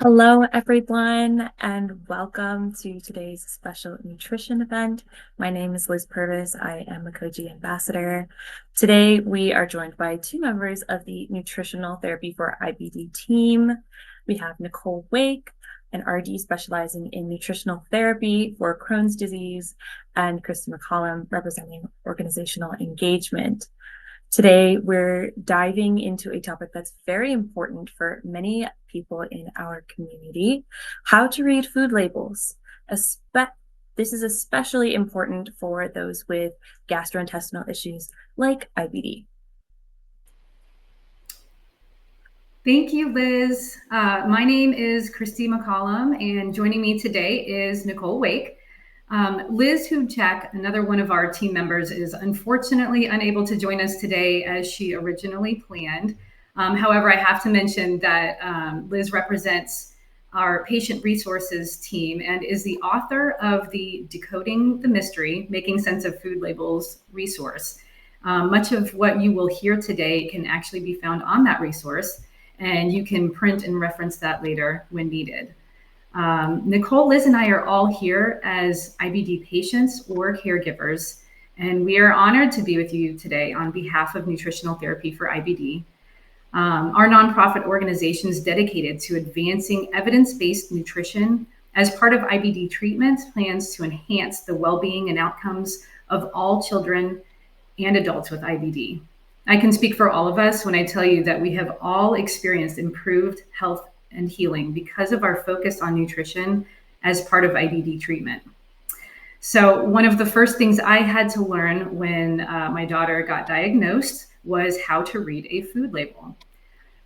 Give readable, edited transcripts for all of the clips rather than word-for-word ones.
Hello, everyone, and welcome to today's special nutrition event. My name is Liz Purvis. I am a COGI ambassador. Today, we are joined by two members of the Nutritional Therapy for IBD team. We have Nicole Wake, an RD specializing in nutritional therapy for Crohn's disease, and Christy McCollum, representing organizational engagement. Today, we're diving into a topic that's very important for many people in our community, how to read food labels. This is especially important for those with gastrointestinal issues like IBD. Thank you, Liz. My name is Christy McCollum, and joining me today is Nicole Wake. Liz Hubchak, another one of our team members, is unfortunately unable to join us today as she originally planned. However, I have to mention that Liz represents our patient resources team and is the author of the Decoding the Mystery, Making Sense of Food Labels resource. Much of what you will hear today can actually be found on that resource, and you can print and reference that later when needed. Nicole, Liz, and I are all here as IBD patients or caregivers, and we are honored to be with you today on behalf of Nutritional Therapy for IBD. Our nonprofit organization is dedicated to advancing evidence-based nutrition as part of IBD treatment plans to enhance the well-being and outcomes of all children and adults with IBD. I can speak for all of us when I tell you that we have all experienced improved health and healing because of our focus on nutrition as part of IBD treatment. So one of the first things I had to learn when my daughter got diagnosed was how to read a food label.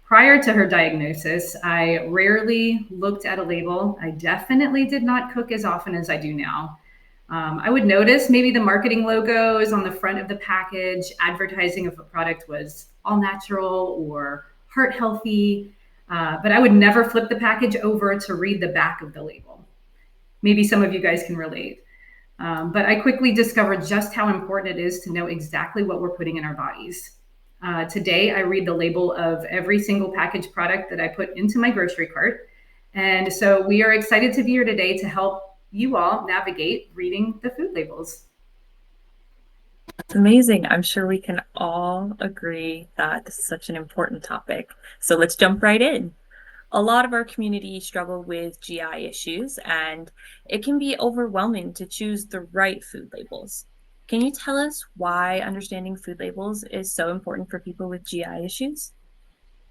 Prior to her diagnosis, I rarely looked at a label. I definitely did not cook as often as I do now. I would notice maybe the marketing logos on the front of the package, advertising if a product was all natural or heart healthy, but I would never flip the package over to read the back of the label. Maybe some of you guys can relate. But I quickly discovered just how important it is to know exactly what we're putting in our bodies. Today, I read the label of every single packaged product that I put into my grocery cart. And so we are excited to be here today to help you all navigate reading the food labels. It's amazing. I'm sure we can all agree that this is such an important topic. So let's jump right in. A lot of our community struggle with GI issues, and it can be overwhelming to choose the right food labels. Can you tell us why understanding food labels is so important for people with GI issues?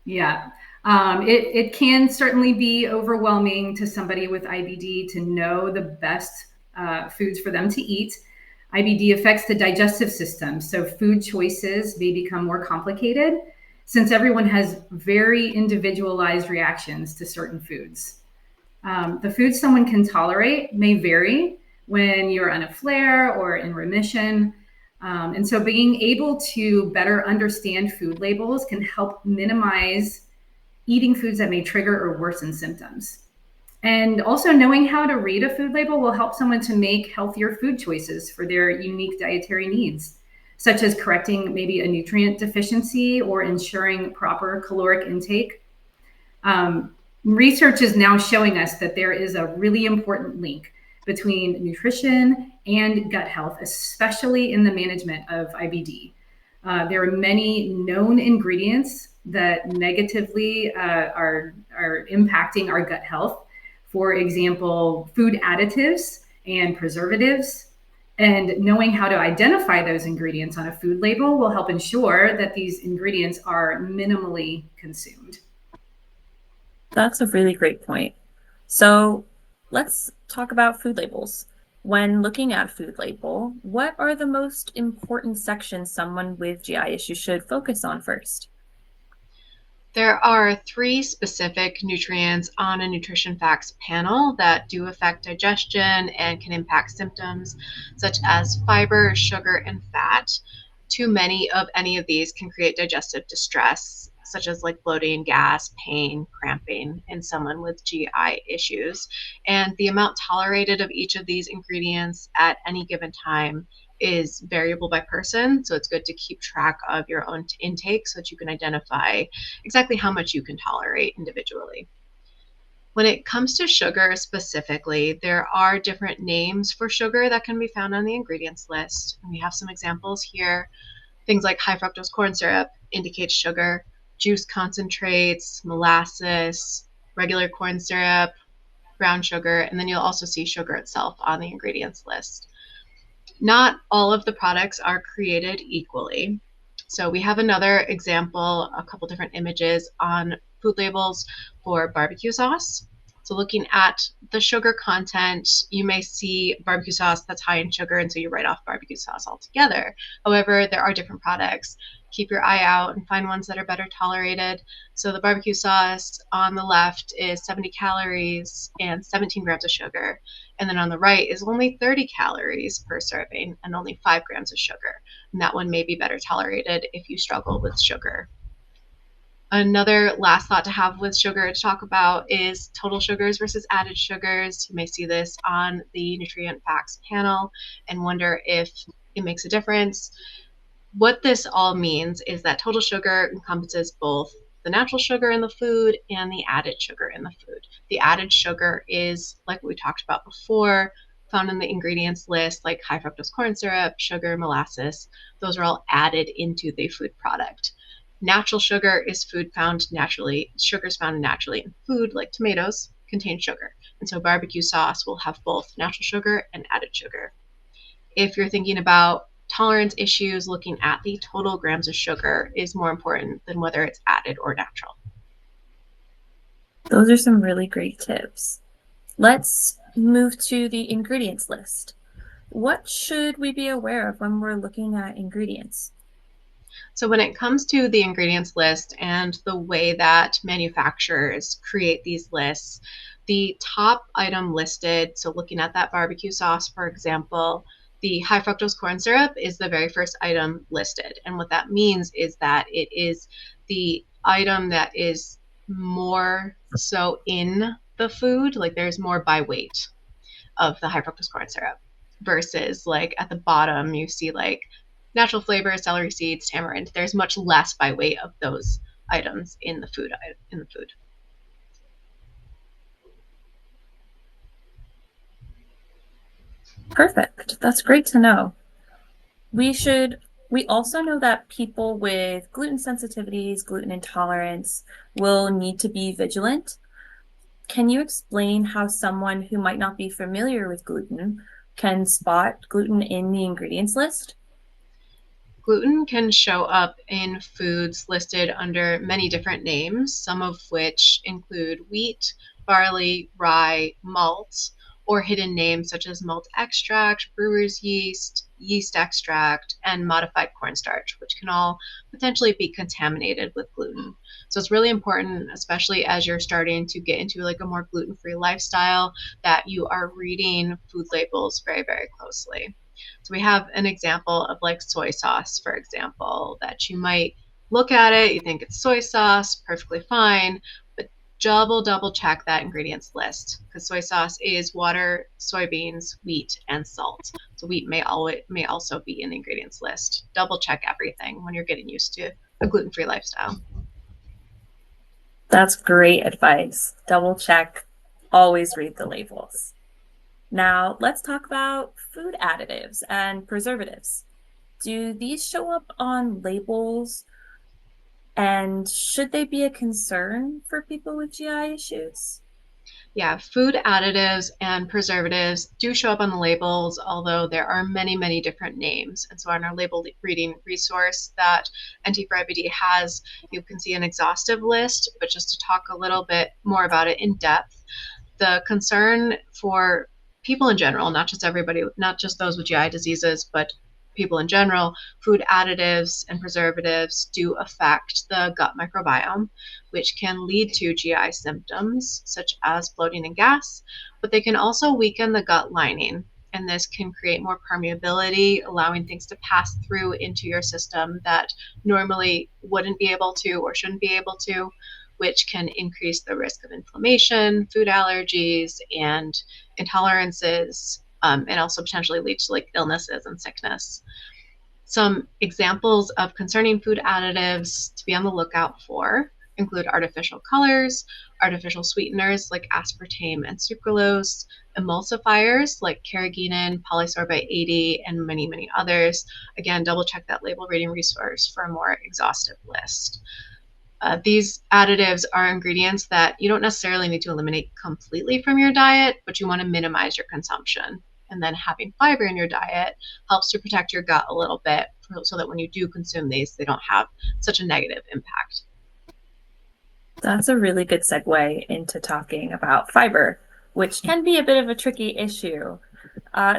Yeah, it can certainly be overwhelming to somebody with IBD to know the best foods for them to eat. IBD affects the digestive system, so food choices may become more complicated since everyone has very individualized reactions to certain foods. The foods someone can tolerate may vary when you're on a flare or in remission. And so being able to better understand food labels can help minimize eating foods that may trigger or worsen symptoms. And also knowing how to read a food label will help someone to make healthier food choices for their unique dietary needs, such as correcting maybe a nutrient deficiency or ensuring proper caloric intake. Research is now showing us that there is a really important link between nutrition and gut health, especially in the management of IBD. There are many known ingredients that negatively are impacting our gut health. For example, food additives and preservatives. And knowing how to identify those ingredients on a food label will help ensure that these ingredients are minimally consumed. That's a really great point. So let's talk about food labels. When looking at a food label, what are the most important sections someone with GI issues should focus on first? There are three specific nutrients on a nutrition facts panel that do affect digestion and can impact symptoms, such as fiber, sugar, and fat. Too many of any of these can create digestive distress, such as like bloating, gas, pain, cramping in someone with GI issues. And the amount tolerated of each of these ingredients at any given time is variable by person. So it's good to keep track of your own intake so that you can identify exactly how much you can tolerate individually. When it comes to sugar specifically, there are different names for sugar that can be found on the ingredients list. And we have some examples here. Things like high fructose corn syrup indicates sugar, juice concentrates, molasses, regular corn syrup, brown sugar, and then you'll also see sugar itself on the ingredients list. Not all of the products are created equally. So we have another example, a couple different images on food labels for barbecue sauce. So looking at the sugar content, you may see barbecue sauce that's high in sugar, and so you write off barbecue sauce altogether. However, there are different products. Keep your eye out and find ones that are better tolerated. So the barbecue sauce on the left is 70 calories and 17 grams of sugar. And then on the right is only 30 calories per serving and only 5 grams of sugar. And that one may be better tolerated if you struggle with sugar. Another last thought to have with sugar to talk about is total sugars versus added sugars. You may see this on the nutrient facts panel and wonder if it makes a difference. What this all means is that total sugar encompasses both the natural sugar in the food and the added sugar in the food. The added sugar is, like we talked about before, found in the ingredients list, like high fructose corn syrup, sugar, molasses. Those are all added into the food product. Natural sugar is food found naturally. Sugars found naturally in food, like tomatoes, contain sugar. And so barbecue sauce will have both natural sugar and added sugar. If you're thinking about tolerance issues, looking at the total grams of sugar is more important than whether it's added or natural. Those are some really great tips. Let's move to the ingredients list. What should we be aware of when we're looking at ingredients? So when it comes to the ingredients list and the way that manufacturers create these lists, the top item listed, so looking at that barbecue sauce, for example, the high fructose corn syrup is the very first item listed. And what that means is that it is the item that is more so in the food, like there's more by weight of the high fructose corn syrup versus like at the bottom you see like natural flavors, celery seeds, tamarind. There's much less by weight of those items in the food. Perfect. That's great to know. We also know that people with gluten sensitivities, gluten intolerance will need to be vigilant. Can you explain how someone who might not be familiar with gluten can spot gluten in the ingredients list? Gluten can show up in foods listed under many different names, some of which include wheat, barley, rye, malt, or hidden names such as malt extract, brewer's yeast, yeast extract, and modified cornstarch, which can all potentially be contaminated with gluten. So it's really important, especially as you're starting to get into like a more gluten-free lifestyle, that you are reading food labels very, very closely. So we have an example of like soy sauce, for example, that you might look at it, you think it's soy sauce, perfectly fine, but double check that ingredients list because soy sauce is water, soybeans, wheat, and salt. So wheat may also be in the ingredients list. Double check everything when you're getting used to a gluten-free lifestyle. That's great advice. Double check, always read the labels. Now, let's talk about food additives and preservatives. Do these show up on labels, and should they be a concern for people with GI issues? Yeah, food additives and preservatives do show up on the labels, although there are many, many different names. And so on our label reading resource that NT for IBD has, you can see an exhaustive list, but just to talk a little bit more about it in depth, the concern for people in general, not just everybody, not just those with GI diseases, but people in general, food additives and preservatives do affect the gut microbiome, which can lead to GI symptoms such as bloating and gas, but they can also weaken the gut lining. And this can create more permeability, allowing things to pass through into your system that normally wouldn't be able to or shouldn't be able to, which can increase the risk of inflammation, food allergies, and intolerances, and also potentially lead to like illnesses and sickness. Some examples of concerning food additives to be on the lookout for include artificial colors, artificial sweeteners like aspartame and sucralose, emulsifiers like carrageenan, polysorbate 80, and many, many others. Again, double check that label reading resource for a more exhaustive list. These additives are ingredients that you don't necessarily need to eliminate completely from your diet, but you want to minimize your consumption. And then having fiber in your diet helps to protect your gut a little bit so that when you do consume these, they don't have such a negative impact. That's a really good segue into talking about fiber, which can be a bit of a tricky issue.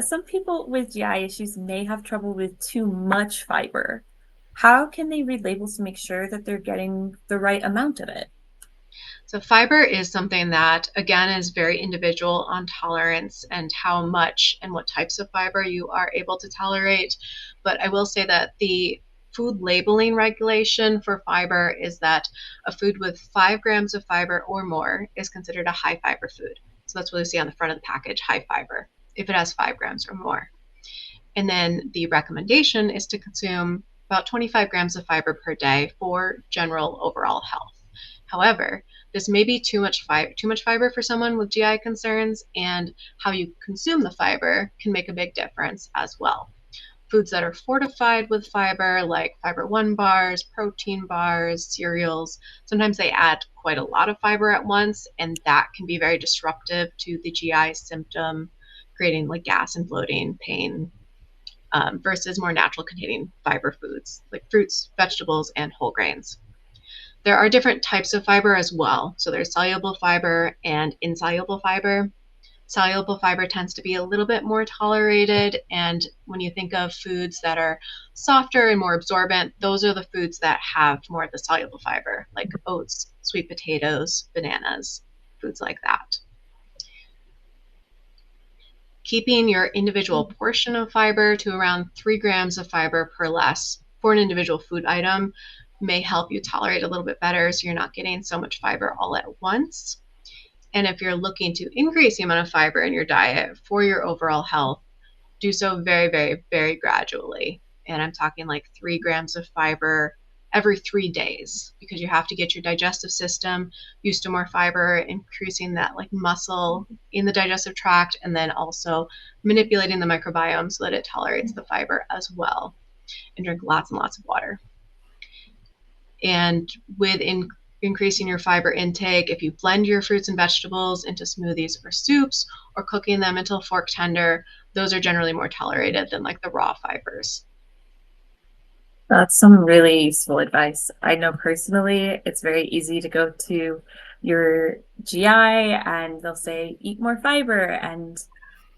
Some people with GI issues may have trouble with too much fiber. How can they read labels to make sure that they're getting the right amount of it? So fiber is something that, again, is very individual on tolerance and how much and what types of fiber you are able to tolerate. But I will say that the food labeling regulation for fiber is that a food with 5 grams of fiber or more is considered a high fiber food. So that's what you see on the front of the package, high fiber, if it has 5 grams or more. And then the recommendation is to consume about 25 grams of fiber per day for general overall health. However, this may be too much fiber for someone with GI concerns, and how you consume the fiber can make a big difference as well. Foods that are fortified with fiber, like Fiber One bars, protein bars, cereals, sometimes they add quite a lot of fiber at once, and that can be very disruptive to the GI symptom, creating like gas and bloating, pain, versus more natural containing fiber foods like fruits, vegetables, and whole grains. There are different types of fiber as well. So there's soluble fiber and insoluble fiber. Soluble fiber tends to be a little bit more tolerated. And when you think of foods that are softer and more absorbent, those are the foods that have more of the soluble fiber, like oats, sweet potatoes, bananas, foods like that. Keeping your individual portion of fiber to around 3 grams of fiber per less for an individual food item may help you tolerate a little bit better so you're not getting so much fiber all at once. And if you're looking to increase the amount of fiber in your diet for your overall health, do so very, very, very gradually. And I'm talking like 3 grams of fiber every 3 days, because you have to get your digestive system used to more fiber, increasing that like muscle in the digestive tract, and then also manipulating the microbiome so that it tolerates the fiber as well. And drink lots and lots of water. And with increasing your fiber intake, if you blend your fruits and vegetables into smoothies or soups, or cooking them until fork tender, those are generally more tolerated than like the raw fibers. That's some really useful advice. I know personally, it's very easy to go to your GI and they'll say, eat more fiber. And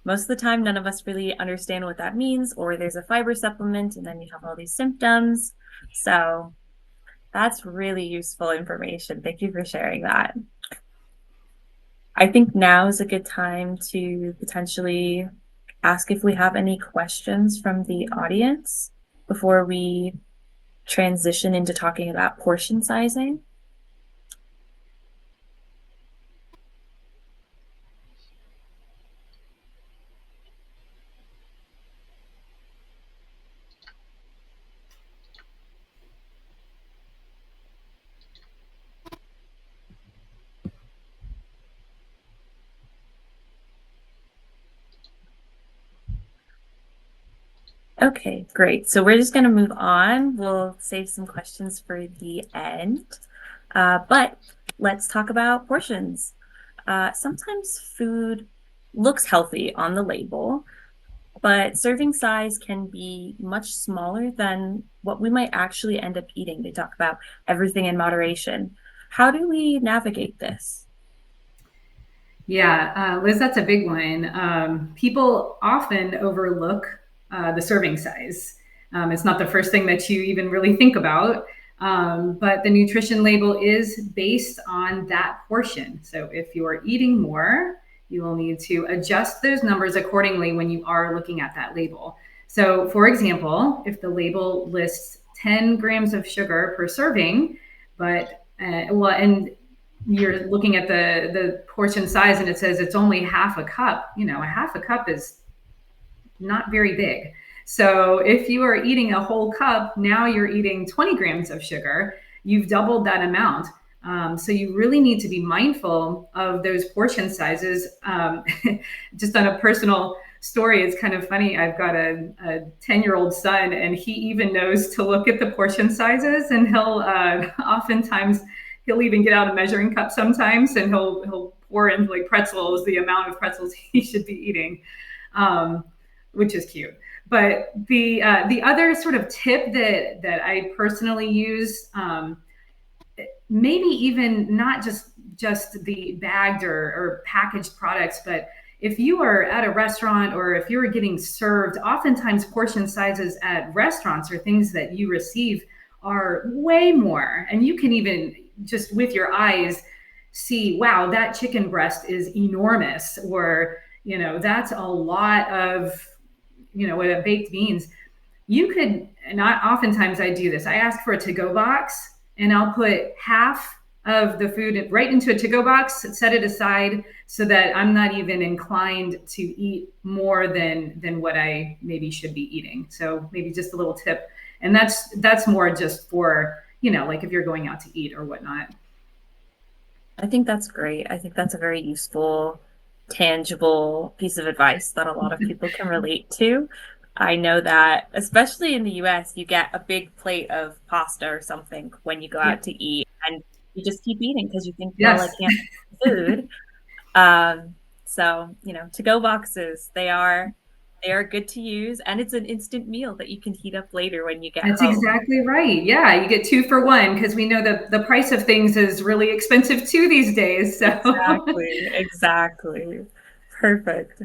most of the time, none of us really understand what that means, or there's a fiber supplement and then you have all these symptoms. So that's really useful information. Thank you for sharing that. I think now is a good time to potentially ask if we have any questions from the audience before we transition into talking about portion sizing. Okay, great. So we're just going to move on. We'll save some questions for the end. But let's talk about portions. Sometimes food looks healthy on the label, but serving size can be much smaller than what we might actually end up eating. They talk about everything in moderation. How do we navigate this? Yeah, Liz, that's a big one. People often overlook the serving size. It's not the first thing that you even really think about, but the nutrition label is based on that portion. So if you're eating more, you will need to adjust those numbers accordingly when you are looking at that label. So for example, if the label lists 10 grams of sugar per serving, but and you're looking at the portion size and it says it's only half a cup, a half a cup is not very big. So if you are eating a whole cup, now you're eating 20 grams of sugar, you've doubled that amount. So you really need to be mindful of those portion sizes. Just on a personal story, it's kind of funny. I've got a 10-year-old son, and he even knows to look at the portion sizes, and he'll oftentimes he'll even get out a measuring cup sometimes, and he'll pour in like pretzels, the amount of pretzels he should be eating, which is cute. But the other sort of tip that I personally use, maybe even not just the bagged or packaged products, but if you are at a restaurant or if you're getting served, oftentimes portion sizes at restaurants or things that you receive are way more. And you can even just with your eyes see, wow, that chicken breast is enormous, or, that's a lot of, baked beans. You could, and oftentimes I do this, I ask for a to-go box, and I'll put half of the food right into a to-go box, set it aside so that I'm not even inclined to eat more than what I maybe should be eating. So maybe just a little tip. And that's more just for, like if you're going out to eat or whatnot. I think that's great. I think that's a very useful, tangible piece of advice that a lot of people can relate to. I know that, especially in the US, you get a big plate of pasta or something when you go out to eat, and you just keep eating because you think, well, I can't have food. So, to-go boxes, they are good to use, and it's an instant meal that you can heat up later when you get home. That's exactly right. Yeah, you get 2 for 1 because we know that the price of things is really expensive too these days. So Exactly. Perfect.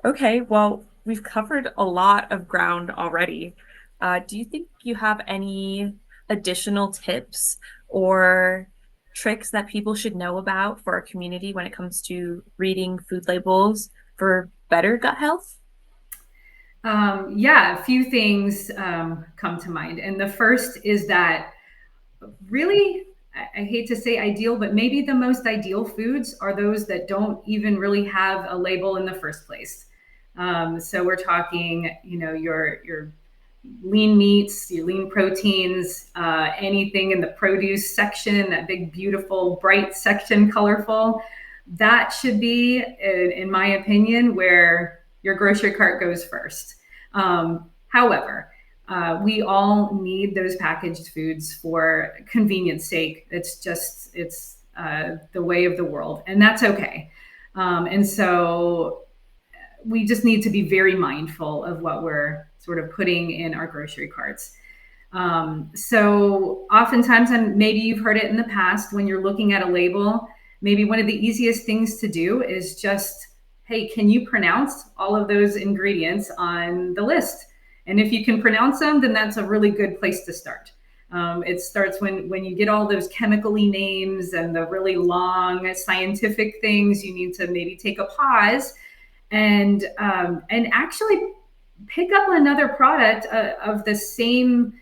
Okay, well, we've covered a lot of ground already. Do you think you have any additional tips or tricks that people should know about for our community when it comes to reading food labels for better gut health? Yeah, a few things come to mind. And the first is that really, I hate to say ideal, but maybe the most ideal foods are those that don't even really have a label in the first place. So we're talking, your lean meats, your lean proteins, anything in the produce section, that big, beautiful, bright section, colorful. That should be, in my opinion, where your grocery cart goes first. However, we all need those packaged foods for convenience sake. It's the way of the world, and that's okay. And so we just need to be very mindful of what we're sort of putting in our grocery carts. So oftentimes, and maybe you've heard it in the past, when you're looking at a label, maybe one of the easiest things to do is just, hey, can you pronounce all of those ingredients on the list? And if you can pronounce them, then that's a really good place to start. It starts when you get all those chemically names and the really long scientific things, you need to maybe take a pause and actually pick up another product of the same,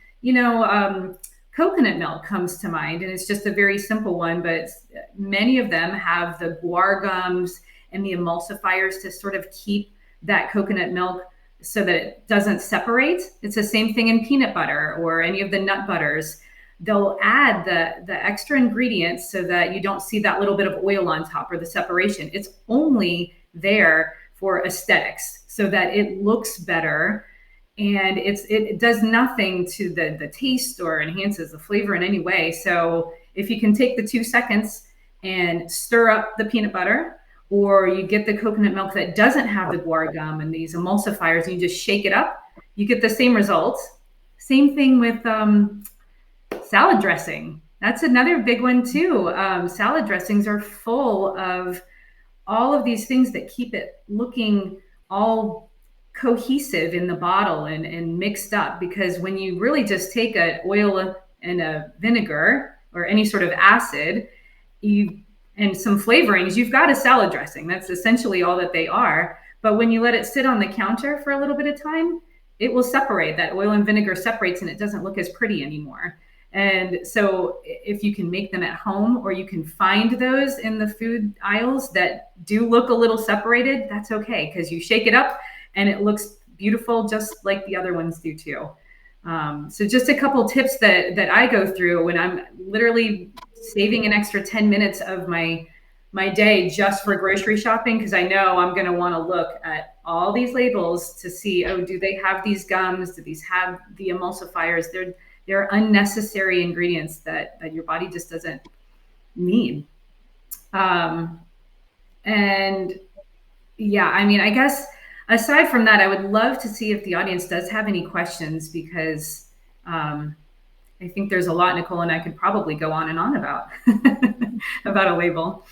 coconut milk comes to mind. And it's just a very simple one, but many of them have the guar gums and the emulsifiers to sort of keep that coconut milk so that it doesn't separate. It's the same thing in peanut butter or any of the nut butters. They'll add the extra ingredients so that you don't see that little bit of oil on top or the separation. It's only there for aesthetics so that it looks better, and it does nothing to the taste or enhances the flavor in any way. So if you can take the 2 seconds and stir up the peanut butter, or you get the coconut milk that doesn't have the guar gum and these emulsifiers, and you just shake it up, you get the same results. Same thing with salad dressing. That's another big one too. Salad dressings are full of all of these things that keep it looking all cohesive in the bottle and mixed up, because when you really just take an oil and a vinegar or any sort of acid, and some flavorings, you've got a salad dressing. That's essentially all that they are. But when you let it sit on the counter for a little bit of time, it will separate. That oil and vinegar separates and it doesn't look as pretty anymore. And so if you can make them at home, or you can find those in the food aisles that do look a little separated, that's okay, because you shake it up and it looks beautiful just like the other ones do too. So just a couple tips that I go through when I'm literally saving an extra 10 minutes of my day just for grocery shopping, because I know I'm going to want to look at all these labels to see, oh, do they have these gums? Do these have the emulsifiers? They're unnecessary ingredients that your body just doesn't need. And yeah, I mean, I guess aside from that, I would love to see if the audience does have any questions, because I think there's a lot Nicole and I could probably go on and on about about a label.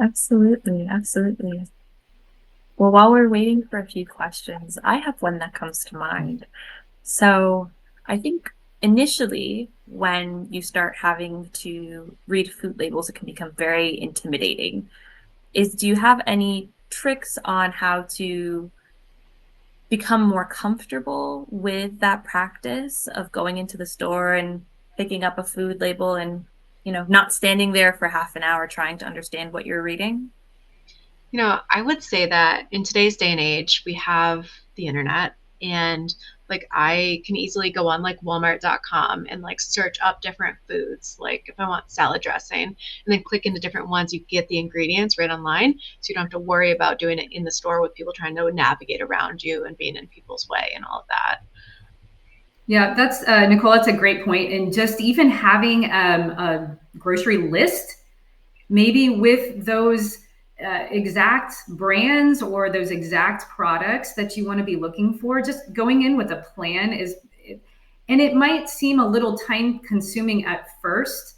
Absolutely, absolutely. Well, while we're waiting for a few questions, I have one that comes to mind. So I think initially, when you start having to read food labels, it can become very intimidating. Do you have any tricks on how to become more comfortable with that practice of going into the store and picking up a food label and, not standing there for half an hour trying to understand what you're reading? I would say that in today's day and age, we have the internet, and like I can easily go on like walmart.com and like search up different foods. Like if I want salad dressing, and then click into different ones, you get the ingredients right online. So you don't have to worry about doing it in the store with people trying to navigate around you and being in people's way and all of that. Yeah, that's Nicole, that's a great point. And just even having a grocery list, maybe with those exact brands or those exact products that you want to be looking for, just going in with a plan and it might seem a little time consuming at first,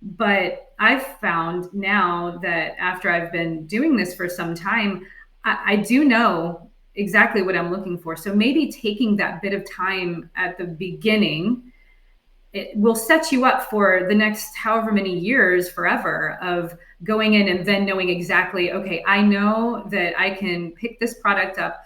but I've found now that after I've been doing this for some time, I do know exactly what I'm looking for. So maybe taking that bit of time at the beginning, it will set you up for the next however many years, forever, of going in and then knowing exactly, okay, I know that I can pick this product up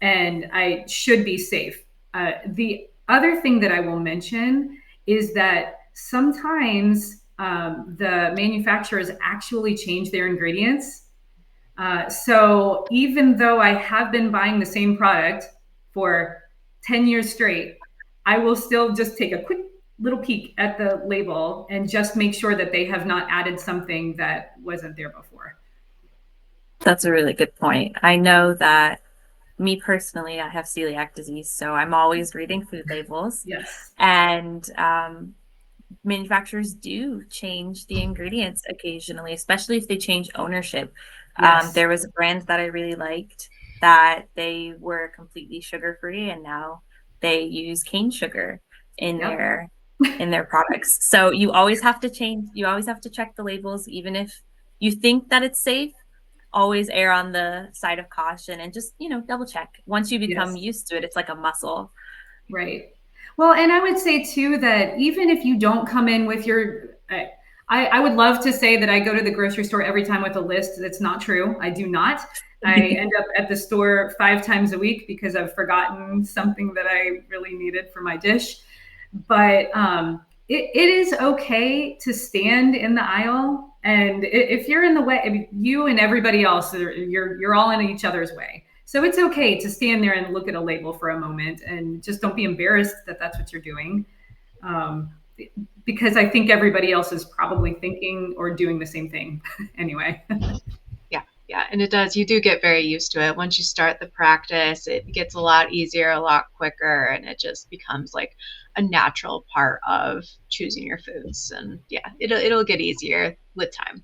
and I should be safe. The other thing that I will mention is that sometimes the manufacturers actually change their ingredients. So even though I have been buying the same product for 10 years straight, I will still just take a quick little peek at the label and just make sure that they have not added something that wasn't there before. That's a really good point. I know that me personally, I have celiac disease, so I'm always reading food labels. Yes. And manufacturers do change the ingredients occasionally, especially if they change ownership. Yes. There was a brand that I really liked that they were completely sugar-free, and now they use cane sugar in Yep. their products. So you always have to check the labels, even if you think that it's safe. Always err on the side of caution and just, double check. Once you become Yes. used to it, it's like a muscle. Right. Well, and I would say too that even if you don't come in with I would love to say that I go to the grocery store every time with a list. That's not true. I do not. I end up at the store 5 times a week because I've forgotten something that I really needed for my dish. But it is okay to stand in the aisle, and if you're in the way, I mean, you and everybody else, you're all in each other's way. So it's okay to stand there and look at a label for a moment, and just don't be embarrassed that that's what you're doing, um, because I think everybody else is probably thinking or doing the same thing anyway. Yeah, and it does. You do get very used to it. Once you start the practice, it gets a lot easier, a lot quicker, and it just becomes like a natural part of choosing your foods. And yeah, it'll get easier with time.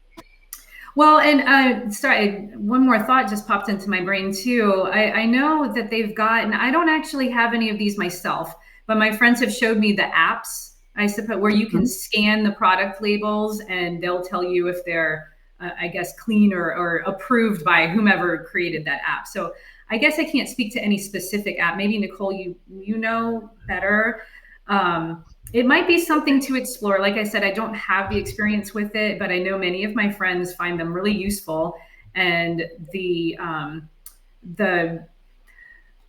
Well, and sorry, one more thought just popped into my brain too. I know that they've got, and I don't actually have any of these myself, but my friends have showed me the apps, I suppose, where you can Mhm. scan the product labels and they'll tell you if they're, I guess, clean or approved by whomever created that app. So I guess I can't speak to any specific app. Maybe Nicole, you know better. It might be something to explore. Like I said, I don't have the experience with it, but I know many of my friends find them really useful. And the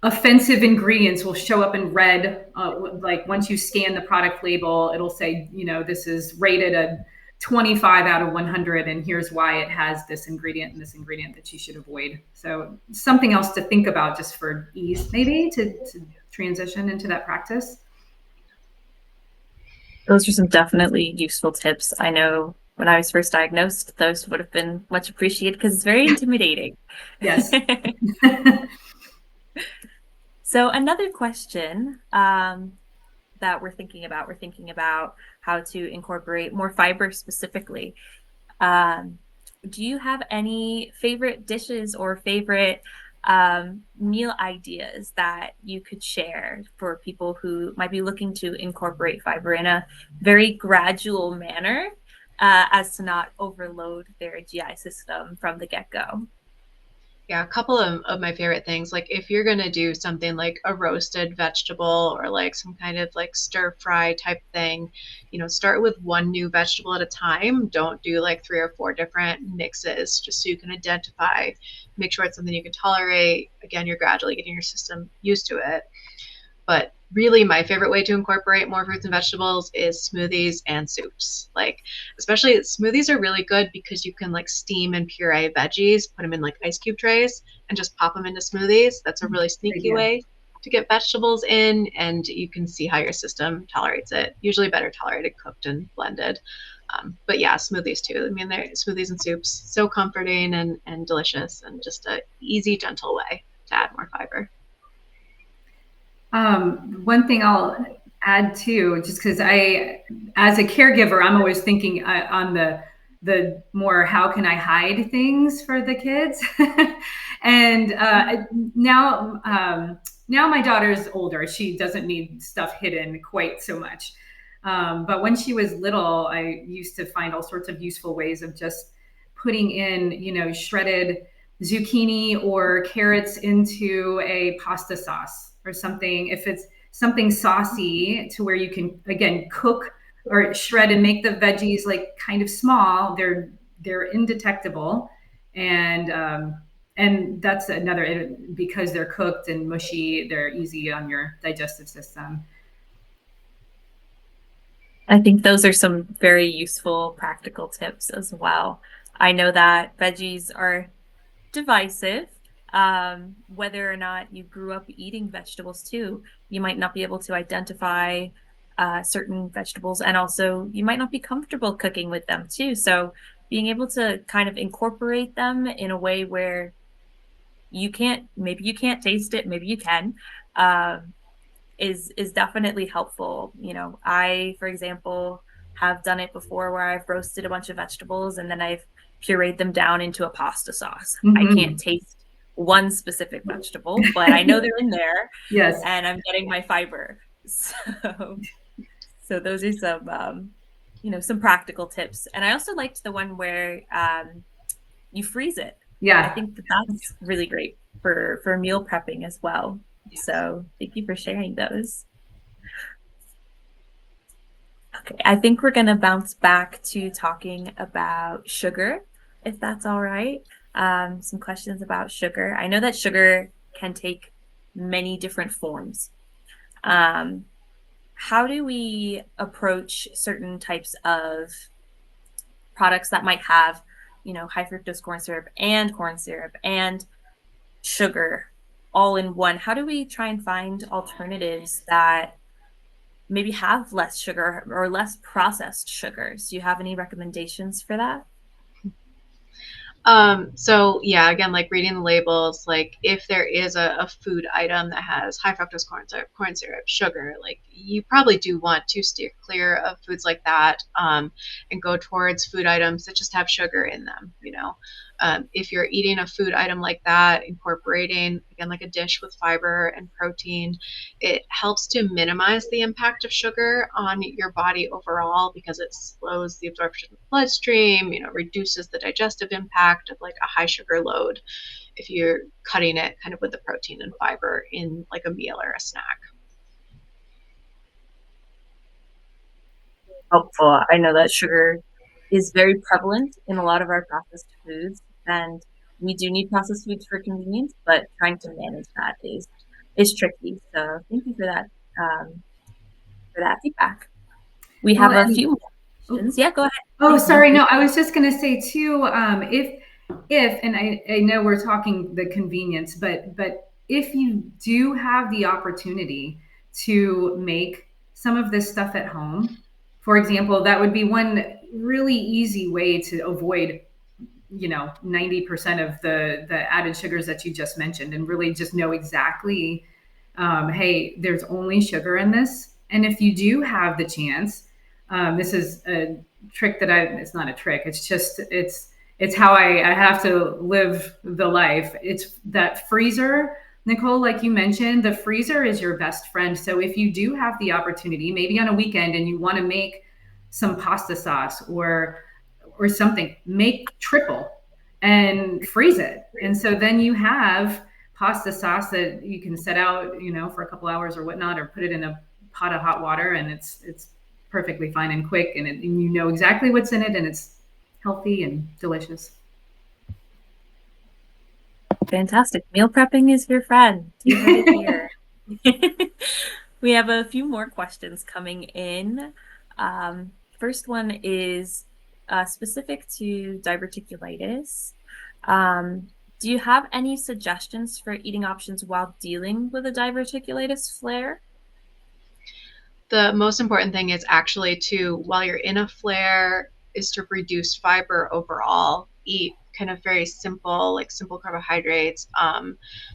offensive ingredients will show up in red. Like once you scan the product label, it'll say, this is rated a 25 out of 100, and here's why it has this ingredient and this ingredient that you should avoid. So something else to think about just for ease, maybe to transition into that practice. Those are some definitely useful tips. I know when I was first diagnosed, those would have been much appreciated because it's very intimidating. Yes. So another question that we're thinking about how to incorporate more fiber specifically. Um, do you have any favorite dishes or favorite meal ideas that you could share for people who might be looking to incorporate fiber in a very gradual manner, as to not overload their GI system from the get-go? Yeah, a couple of my favorite things, like if you're gonna do something like a roasted vegetable or like some kind of like stir fry type thing, start with one new vegetable at a time. Don't do like three or four different mixes, just so you can identify, make sure it's something you can tolerate. Again, you're gradually getting your system used to it. But really, my favorite way to incorporate more fruits and vegetables is smoothies and soups. Like, especially smoothies are really good because you can like steam and puree veggies, put them in like ice cube trays, and just pop them into smoothies. That's a really sneaky idea. way to get vegetables in, and you can see how your system tolerates it. Usually better tolerated cooked and blended. But yeah, smoothies too. I mean, they're smoothies and soups, so comforting and delicious, and just a easy, gentle way to add more fiber. One thing I'll add too, just because as a caregiver, I'm always thinking on the more how can I hide things for the kids, and now my daughter's older. She doesn't need stuff hidden quite so much. But when she was little, I used to find all sorts of useful ways of just putting in, shredded zucchini or carrots into a pasta sauce or something. If it's something saucy to where you can again cook or shred and make the veggies like kind of small, they're indetectable, and that's another, because they're cooked and mushy, they're easy on your digestive system. I think those are some very useful practical tips as well. I know that veggies are divisive. Whether or not you grew up eating vegetables too, you might not be able to identify certain vegetables, and also you might not be comfortable cooking with them too. So being able to kind of incorporate them in a way where maybe you can't taste it, maybe you can, um, is definitely helpful. I, for example, have done it before where I've roasted a bunch of vegetables and then I've pureed them down into a pasta sauce. I can't Mm-hmm. taste one specific vegetable, but I know they're in there Yes. and I'm getting my fiber. So those are some practical tips. And I also liked the one where you freeze it. I Yeah. think that's really great for meal prepping as well. Yes. So thank you for sharing those. Okay, I think we're going to bounce back to talking about sugar, if that's all right. Some questions about sugar. I know that sugar can take many different forms. Um, how do we approach certain types of products that might have, high fructose corn syrup and sugar all in one? How do we try and find alternatives that maybe have less sugar or less processed sugars? Do you have any recommendations for that? So yeah, again, like reading the labels, like if there is a food item that has high fructose corn syrup, sugar, like you probably do want to steer clear of foods like that, and go towards food items that just have sugar in them. If you're eating a food item like that, incorporating again like a dish with fiber and protein, it helps to minimize the impact of sugar on your body overall because it slows the absorption of the bloodstream, reduces the digestive impact of like a high sugar load if you're cutting it kind of with the protein and fiber in like a meal or a snack. Helpful. I know that sugar is very prevalent in a lot of our processed foods, and we do need processed foods for convenience, but trying to manage that is tricky. So thank you for that feedback. We Well, have a and few more questions. Yeah, go ahead. oh, Thank you. sorry. No, I was just going to say too, if, and I know we're talking the convenience, but if you do have the opportunity to make some of this stuff at home, For example, that would be one really easy way to avoid 90% of the added sugars that you just mentioned, and really just know exactly, hey, there's only sugar in this. And if you do have the chance, this is a trick that it's not a trick. It's just, it's how I have to live the life. It's that freezer, Nicole, like you mentioned, the freezer is your best friend. So if you do have the opportunity, maybe on a weekend, and you want to make some pasta sauce or something, make triple and freeze it. And so then you have pasta sauce that you can set out, for a couple hours or whatnot, or put it in a pot of hot water, and it's perfectly fine and quick, and you know exactly what's in it, and it's healthy and delicious. Fantastic. Meal prepping is your friend. You heard it here. We have a few more questions coming in. First one is specific to diverticulitis. Do you have any suggestions for eating options while dealing with a diverticulitis flare? The most important thing is actually while you're in a flare, is to reduce fiber overall. Eat kind of very simple, like simple carbohydrates,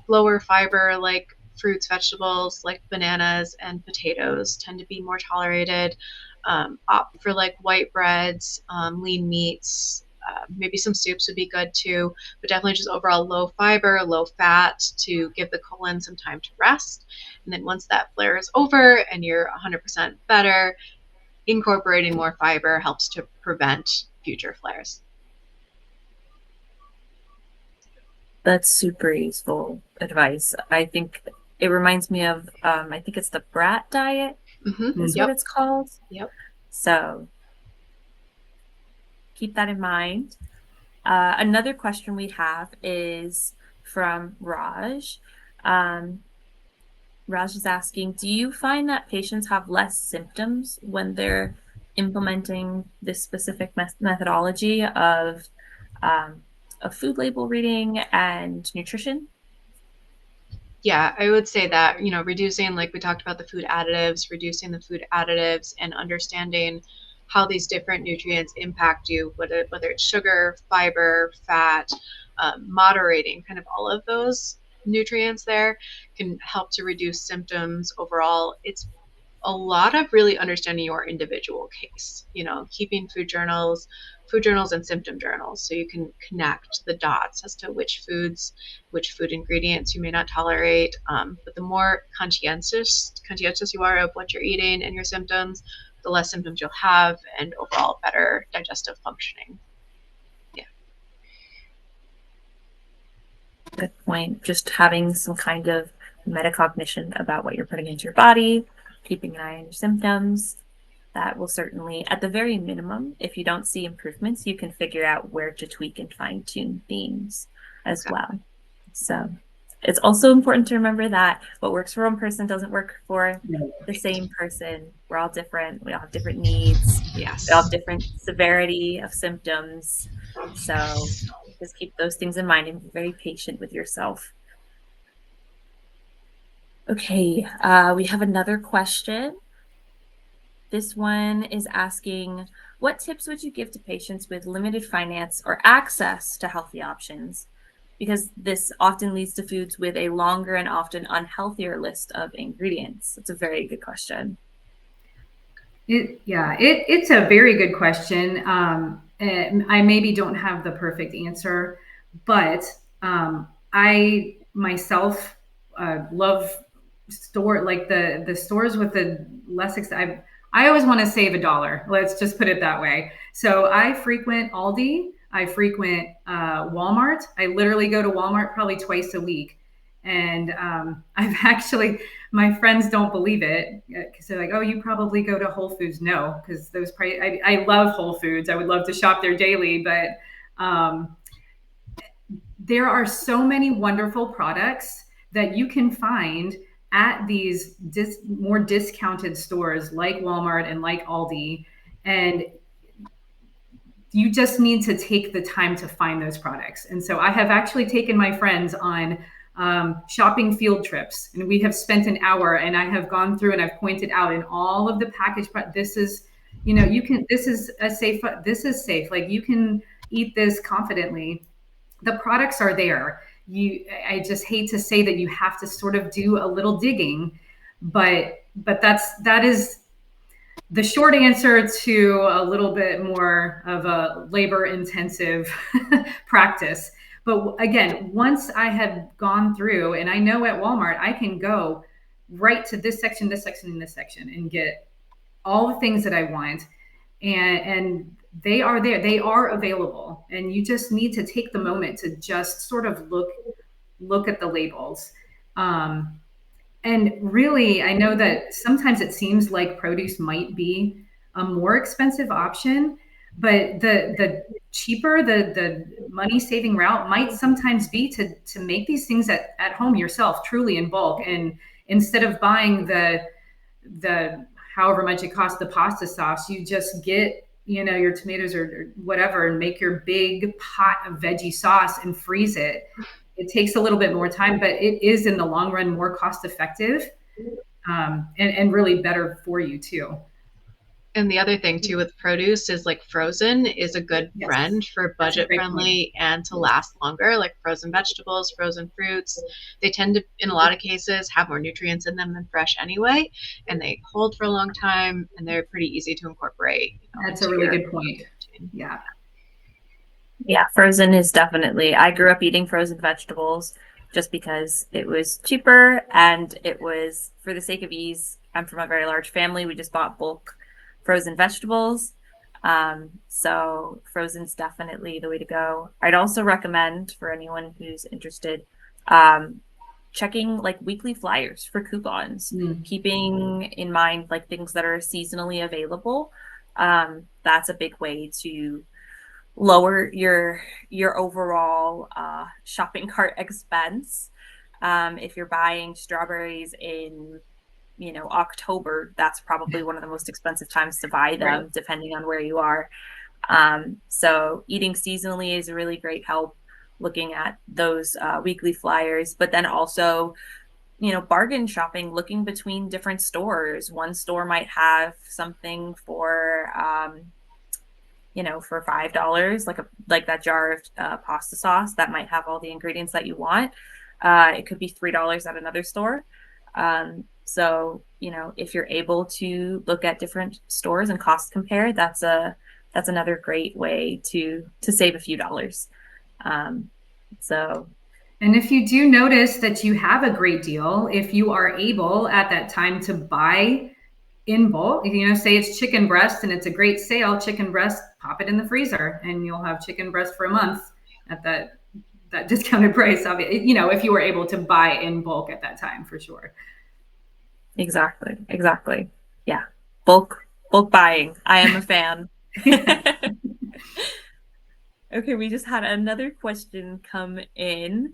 lower fiber, like fruits, vegetables, like bananas and potatoes tend to be more tolerated. Opt for like white breads, lean meats, maybe some soups would be good too, but definitely just overall low fiber, low fat to give the colon some time to rest. And then once that flare is over and you're 100% better, incorporating more fiber helps to prevent future flares. That's super useful advice. I think it reminds me of, I think it's the brat diet is what it's called. Yep. So keep that in mind. Another question we have is from Raj. Raj is asking, do you find that patients have less symptoms when they're implementing this specific methodology of food label reading and nutrition? Yeah, I would say that, reducing, like we talked about reducing the food additives and understanding how these different nutrients impact you, whether it's sugar, fiber, fat, moderating kind of all of those nutrients there can help to reduce symptoms overall. It's a lot of really understanding your individual case, keeping food journals and symptom journals so you can connect the dots as to which food ingredients you may not tolerate. But the more conscientious you are of what you're eating and your symptoms, the less symptoms you'll have and overall better digestive functioning. Yeah. Good point. Just having some kind of metacognition about what you're putting into your body, keeping an eye on your symptoms. That will certainly, at the very minimum, if you don't see improvements, you can figure out where to tweak and fine-tune things as well. So it's also important to remember that what works for one person doesn't work for the same person. We're all different. We all have different needs. Yes. We all have different severity of symptoms. So just keep those things in mind and be very patient with yourself. Okay, we have another question. This one is asking, what tips would you give to patients with limited finance or access to healthy options? Because this often leads to foods with a longer and often unhealthier list of ingredients. It's a very good question. It's a very good question. And I maybe don't have the perfect answer, but I myself love the stores with the less expensive. I always want to save $1. Let's just put it that way. So I frequent Aldi. I frequent Walmart. I literally go to Walmart probably twice a week. And I've actually, my friends don't believe it because they're like, oh, you probably go to Whole Foods. No, because those I love Whole Foods. I would love to shop there daily, but there are so many wonderful products that you can find at these more discounted stores like Walmart and like Aldi. And you just need to take the time to find those products. And so I have actually taken my friends on shopping field trips, and we have spent an hour, and I have gone through and I've pointed out in all of the package, but this is you can, this is safe. Like you can eat this confidently. The products are there. I just hate to say that you have to sort of do a little digging, but that is the short answer to a little bit more of a labor intensive practice. But again, once I had gone through, and I know at Walmart, I can go right to this section, this section, and this section and get all the things that I want. And they are there, they are available. And you just need to take the moment to just sort of look at the labels. And really, I know that sometimes it seems like produce might be a more expensive option, but the cheaper, the money saving route might sometimes be to make these things at home yourself, truly in bulk. And instead of buying the however much it costs the pasta sauce, you just get, your tomatoes or whatever, and make your big pot of veggie sauce and freeze it. It takes a little bit more time, but it is in the long run more cost effective, and really better for you too. And the other thing too with produce is like frozen is a good friend for budget friendly and to last longer. Like frozen vegetables, frozen fruits, they tend to, in a lot of cases, have more nutrients in them than fresh anyway, and they hold for a long time, and they're pretty easy to incorporate. That's a really good point. Yeah. Yeah, frozen is definitely, I grew up eating frozen vegetables just because it was cheaper and it was for the sake of ease. I'm from a very large family. We just bought bulk frozen vegetables. So frozen's definitely the way to go. I'd also recommend for anyone who's interested, checking like weekly flyers for coupons, keeping in mind like things that are seasonally available. That's a big way to lower your overall shopping cart expense. If you're buying strawberries in October, that's probably one of the most expensive times to buy them, right, depending on where you are. So eating seasonally is a really great help, looking at those weekly flyers, but then also bargain shopping, looking between different stores. One store might have something for for $5, like that jar of pasta sauce that might have all the ingredients that you want. It could be $3 at another store. So if you're able to look at different stores and cost compare, that's another great way to save a few dollars. And if you do notice that you have a great deal, if you are able at that time to buy in bulk, say it's chicken breast and it's a great sale, chicken breast, pop it in the freezer and you'll have chicken breast for a month at that discounted price. If you were able to buy in bulk at that time, for sure. Exactly. Yeah. Bulk buying. I am a fan. Okay, we just had another question come in.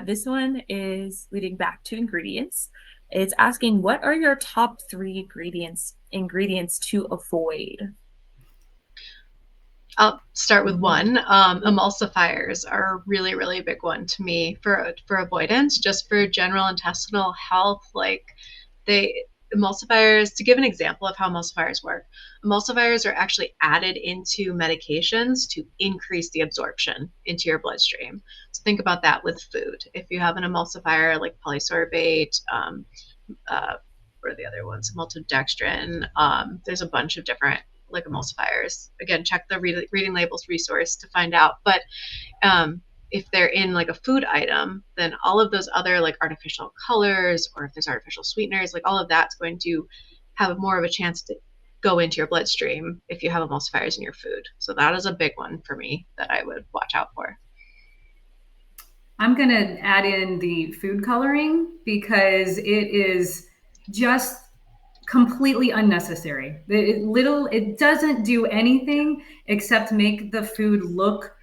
This one is leading back to ingredients. It's asking, what are your top 3 ingredients to avoid? I'll start with one. Emulsifiers are a really, really big one to me for avoidance, just for general intestinal health. Like emulsifiers, to give an example of how emulsifiers work, emulsifiers are actually added into medications to increase the absorption into your bloodstream. So think about that with food. If you have an emulsifier like polysorbate, what are the other ones? Maltodextrin. There's a bunch of different like emulsifiers. Again, check the reading labels resource to find out. But if they're in like a food item, then all of those other like artificial colors, or if there's artificial sweeteners, like all of that's going to have more of a chance to go into your bloodstream if you have emulsifiers in your food. So that is a big one for me that I would watch out for. I'm going to add in the food coloring because it is just completely unnecessary. It doesn't do anything except make the food look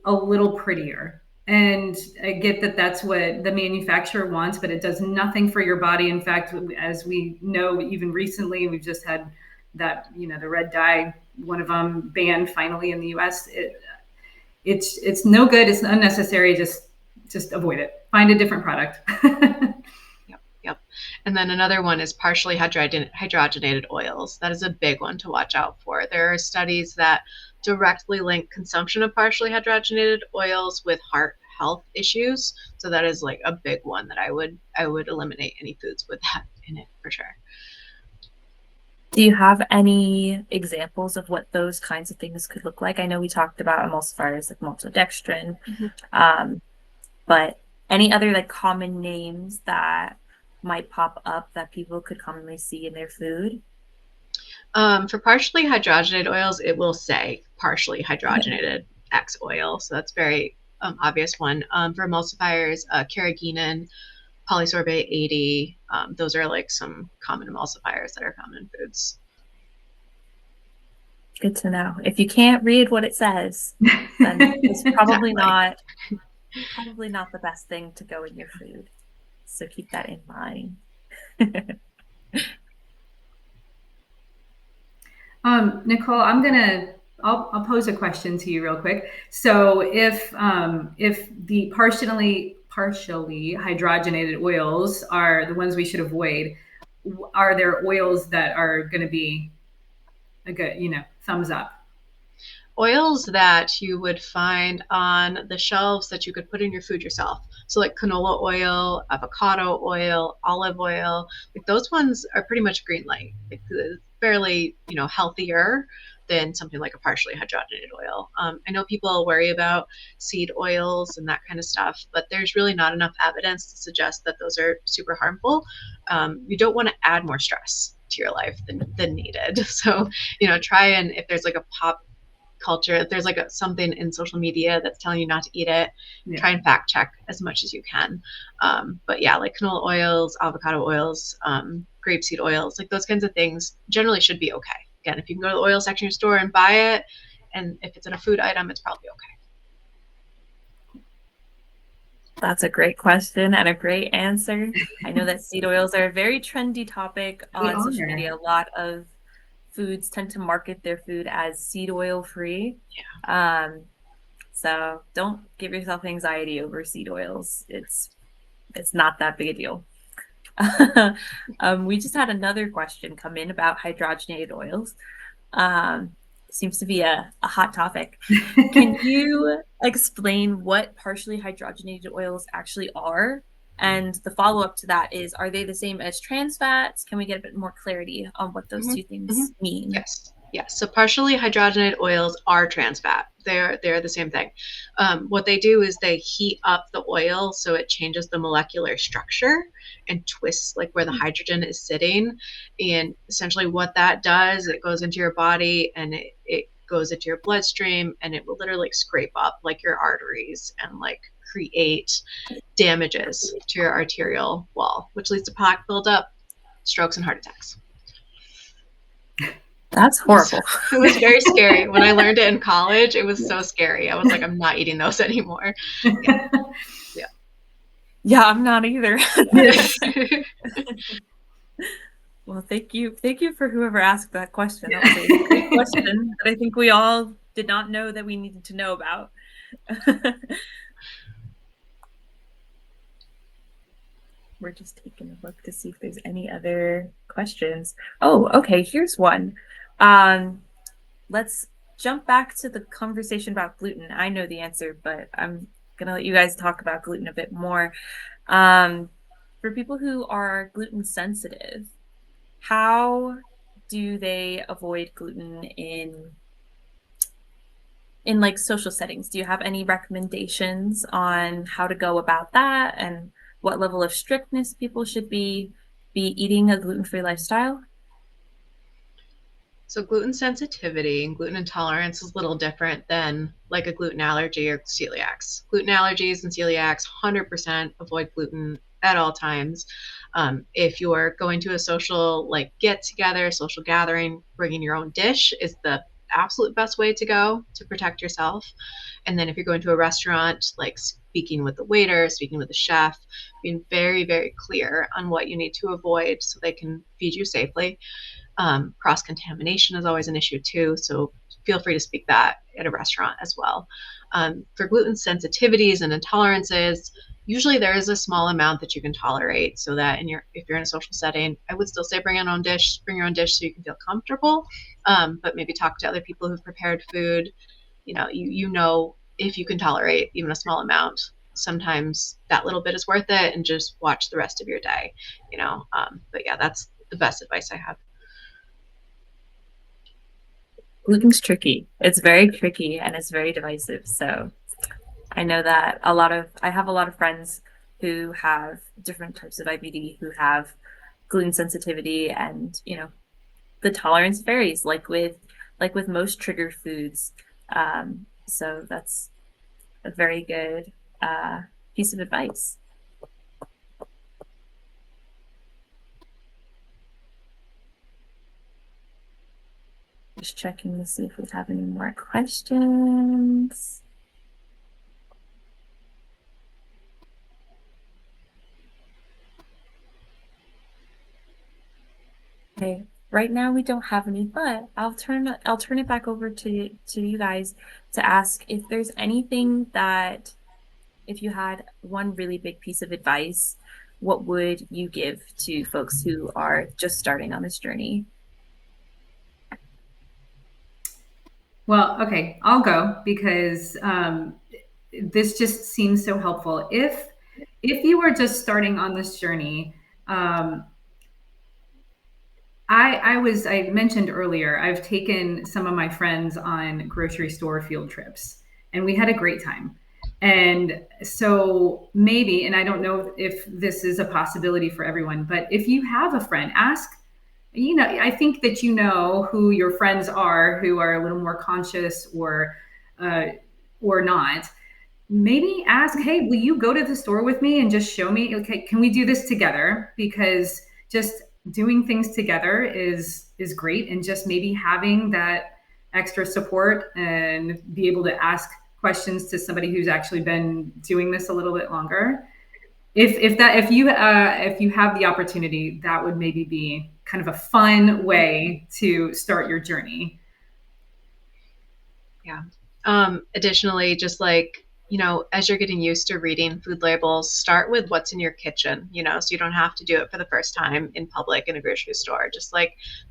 a little prettier. And I get that that's what the manufacturer wants, but it does nothing for your body. In fact, as we know, even recently, we've just had that, the red dye, one of them banned finally in the US. It's no good. It's unnecessary. Just avoid it. Find a different product. Yep. And then another one is partially hydrogenated oils. That is a big one to watch out for. There are studies that directly link consumption of partially hydrogenated oils with heart health issues. So that is like a big one that I would eliminate any foods with that in it for sure. Do you have any examples of what those kinds of things could look like? I know we talked about emulsifiers like maltodextrin, but any other like common names that might pop up that people could commonly see in their food? For partially hydrogenated oils, it will say partially hydrogenated X oil. So that's very obvious one. For emulsifiers, carrageenan, polysorbate 80, those are like some common emulsifiers that are common in foods. Good to know. If you can't read what it says, then it's probably Exactly. not the best thing to go in your food. So keep that in mind. Nicole, I'll pose a question to you real quick. So if the partially hydrogenated oils are the ones we should avoid, are there oils that are going to be a good, thumbs up? Oils that you would find on the shelves that you could put in your food yourself. So like canola oil, avocado oil, olive oil, like those ones are pretty much green light. Like fairly, healthier than something like a partially hydrogenated oil. I know people worry about seed oils and that kind of stuff, but there's really not enough evidence to suggest that those are super harmful. You don't want to add more stress to your life than needed. So, try and if there's like a pop culture, if there's like something in social media that's telling you not to eat it, try and fact check as much as you can. But yeah, like canola oils, avocado oils, grapeseed oils, like those kinds of things generally should be okay. Again, if you can go to the oil section of your store and buy it, and if it's in a food item, it's probably okay. That's a great question and a great answer. I know that seed oils are a very trendy topic on social media. A lot of foods tend to market their food as seed oil free. Yeah. So don't give yourself anxiety over seed oils. It's not that big a deal. We just had another question come in about hydrogenated oils. Seems to be a hot topic. Can you explain what partially hydrogenated oils actually are? And the follow-up to that is, are they the same as trans fats? Can we get a bit more clarity on what those two things mean? Yes. So partially hydrogenated oils are trans fat. They're the same thing. What they do is they heat up the oil so it changes the molecular structure and twists like where the hydrogen is sitting. And essentially what that does, it goes into your body and it goes into your bloodstream and it will literally scrape up like your arteries and like create damages to your arterial wall, which leads to plaque buildup, strokes, and heart attacks. That's horrible. It was very scary. When I learned it in college, it was so scary. I was like, I'm not eating those anymore. Yeah, I'm not either. Well, thank you for whoever asked that question. That was a great question that I think we all did not know that we needed to know about. We're just taking a look to see if there's any other questions. Oh, okay, here's one. Let's jump back to the conversation about gluten. I know the answer, but I'm going to let you guys talk about gluten a bit more. For people who are gluten sensitive, how do they avoid gluten in like social settings? Do you have any recommendations on how to go about that and what level of strictness people should be eating a gluten-free lifestyle? So gluten sensitivity and gluten intolerance is a little different than like a gluten allergy or celiacs. Gluten allergies and celiacs 100% avoid gluten at all times. If you're going to a social like get together, social gathering, bringing your own dish is the absolute best way to go to protect yourself. And then if you're going to a restaurant, like speaking with the waiter, speaking with the chef, being very, very clear on what you need to avoid so they can feed you safely. Cross-contamination is always an issue too, so feel free to speak that at a restaurant as well. For gluten sensitivities and intolerances, usually there is a small amount that you can tolerate, so that if you're in a social setting, I would still say bring your own dish so you can feel comfortable. But maybe talk to other people who've prepared food. You know if you can tolerate even a small amount. Sometimes that little bit is worth it, and just watch the rest of your day. But yeah, that's the best advice I have. Gluten's tricky. It's very tricky and it's very divisive. So I know that I have a lot of friends who have different types of IBD who have gluten sensitivity, and the tolerance varies like with most trigger foods. So that's a very good piece of advice. Just checking to see if we have any more questions. Okay, right now we don't have any, but I'll turn it back over to you guys to ask if there's anything that, if you had one really big piece of advice, what would you give to folks who are just starting on this journey? Well, okay, I'll go because this just seems so helpful. If you are just starting on this journey, I mentioned earlier, I've taken some of my friends on grocery store field trips, and we had a great time. And so maybe, and I don't know if this is a possibility for everyone, but if you have a friend, ask, I think that who your friends are who are a little more conscious uh, or not. Maybe ask, hey, will you go to the store with me and just show me? Okay, can we do this together? Because just doing things together is great, and just maybe having that extra support and be able to ask questions to somebody who's actually been doing this a little bit longer. If you have the opportunity, that would maybe be kind of a fun way to start your journey. Yeah. Additionally, just as you're getting used to reading food labels, start with what's in your kitchen, so you don't have to do it for the first time in public in a grocery store. Just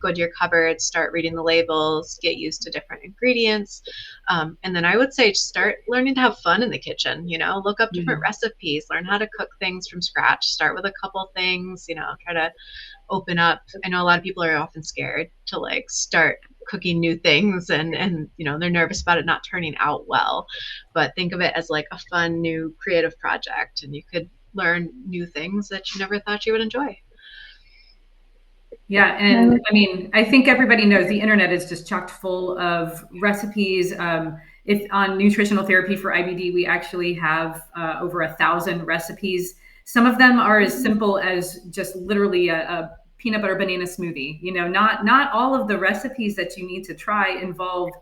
go to your cupboard, start reading the labels, get used to different ingredients. And then I would say start learning to have fun in the kitchen, look up different recipes, learn how to cook things from scratch, start with a couple things, try to open up. I know a lot of people are often scared to start cooking new things, and they're nervous about it not turning out well, but think of it as a fun new creative project, and you could learn new things that you never thought you would enjoy. Yeah, and I mean, I think everybody knows the internet is just chocked full of recipes. If on Nutritional Therapy for IBD, we actually have over 1,000 recipes. Some of them are as simple as just literally a peanut butter banana smoothie. Not all of the recipes that you need to try involve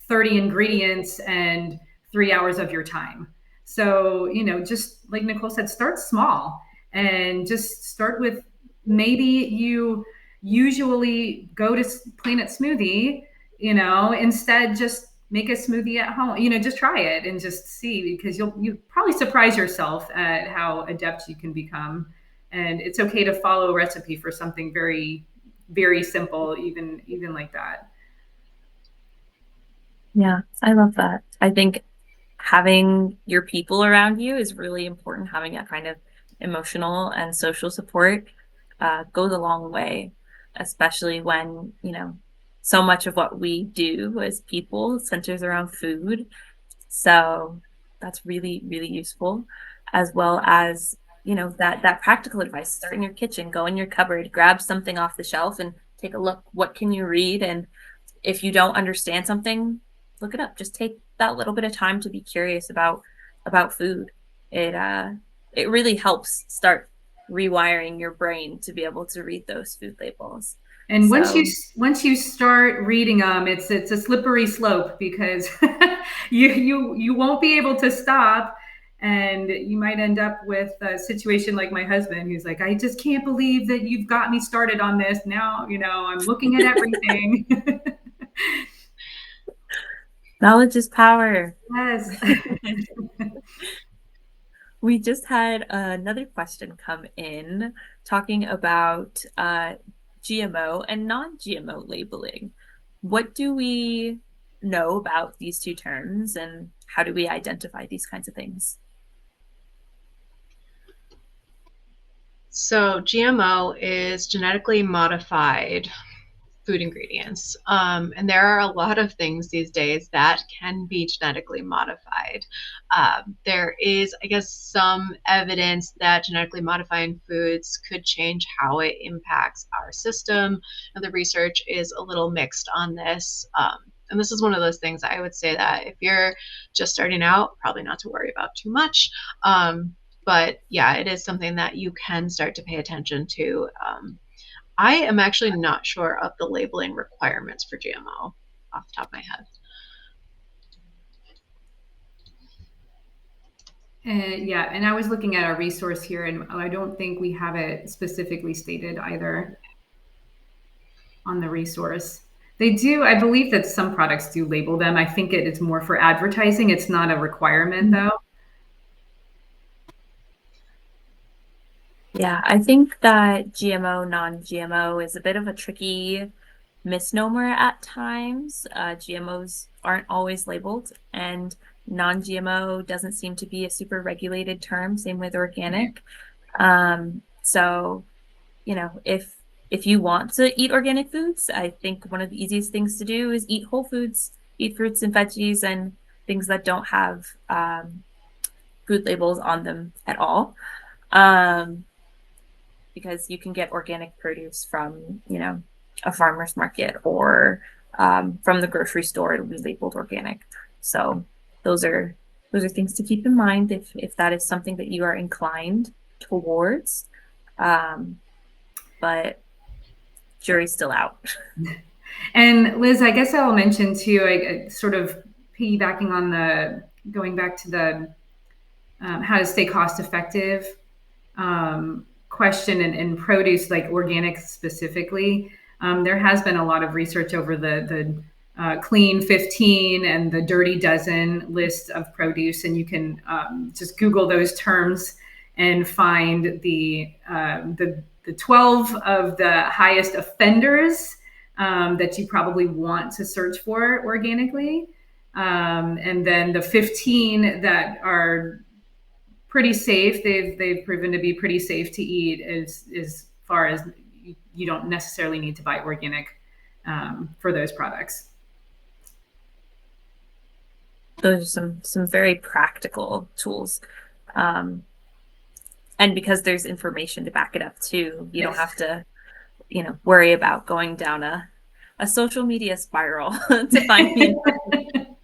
30 ingredients and 3 hours of your time. So, just like Nicole said, start small and just start with, maybe you usually go to Planet Smoothie, instead just make a smoothie at home, just try it and just see, because you probably surprise yourself at how adept you can become. And it's okay to follow a recipe for something very, very simple, even like that. Yeah, I love that. I think having your people around you is really important. Having that kind of emotional and social support goes a long way, especially when, so much of what we do as people centers around food. So that's really, really useful, as well as, that practical advice. Start in your kitchen, go in your cupboard, grab something off the shelf and take a look. What can you read? And if you don't understand something, look it up. Just take that little bit of time to be curious about food. It really helps start rewiring your brain to be able to read those food labels. And once you start reading them, it's a slippery slope, because you won't be able to stop, and you might end up with a situation like my husband, who's like, I just can't believe that you've got me started on this. Now, I'm looking at everything. Knowledge is power. Yes. We just had another question come in talking about GMO and non-GMO labeling. What do we know about these two terms and how do we identify these kinds of things? So GMO is genetically modified food ingredients. And there are a lot of things these days that can be genetically modified. There is, I guess, some evidence that genetically modifying foods could change how it impacts our system. And the research is a little mixed on this. And this is one of those things I would say that if you're just starting out, probably not to worry about too much. But yeah, it is something that you can start to pay attention to. I am actually not sure of the labeling requirements for GMO off the top of my head. Yeah, and I was looking at our resource here, and I don't think we have it specifically stated either on the resource. They do, I believe that some products do label them. I think it's more for advertising. It's not a requirement, though. Yeah, I think that GMO, non-GMO is a bit of a tricky misnomer at times. GMOs aren't always labeled, and non-GMO doesn't seem to be a super regulated term. Same with organic. So, if you want to eat organic foods, I think one of the easiest things to do is eat whole foods, eat fruits and veggies and things that don't have food labels on them at all. Because you can get organic produce from, a farmer's market or from the grocery store. It'll be labeled organic. So those are things to keep in mind if that is something that you are inclined towards. But jury's still out. And Liz, I guess I'll mention too, I sort of piggybacking on going back to the how to stay cost effective question in produce, like organic specifically. There has been a lot of research over the clean 15 and the dirty dozen list of produce, and you can just Google those terms and find the 12 of the highest offenders that you probably want to search for organically, and then the 15 that are pretty safe. They've proven to be pretty safe to eat as far as you don't necessarily need to buy organic for those products. Those are some very practical tools. And because there's information to back it up too, you don't have to, worry about going down a social media spiral to find the information.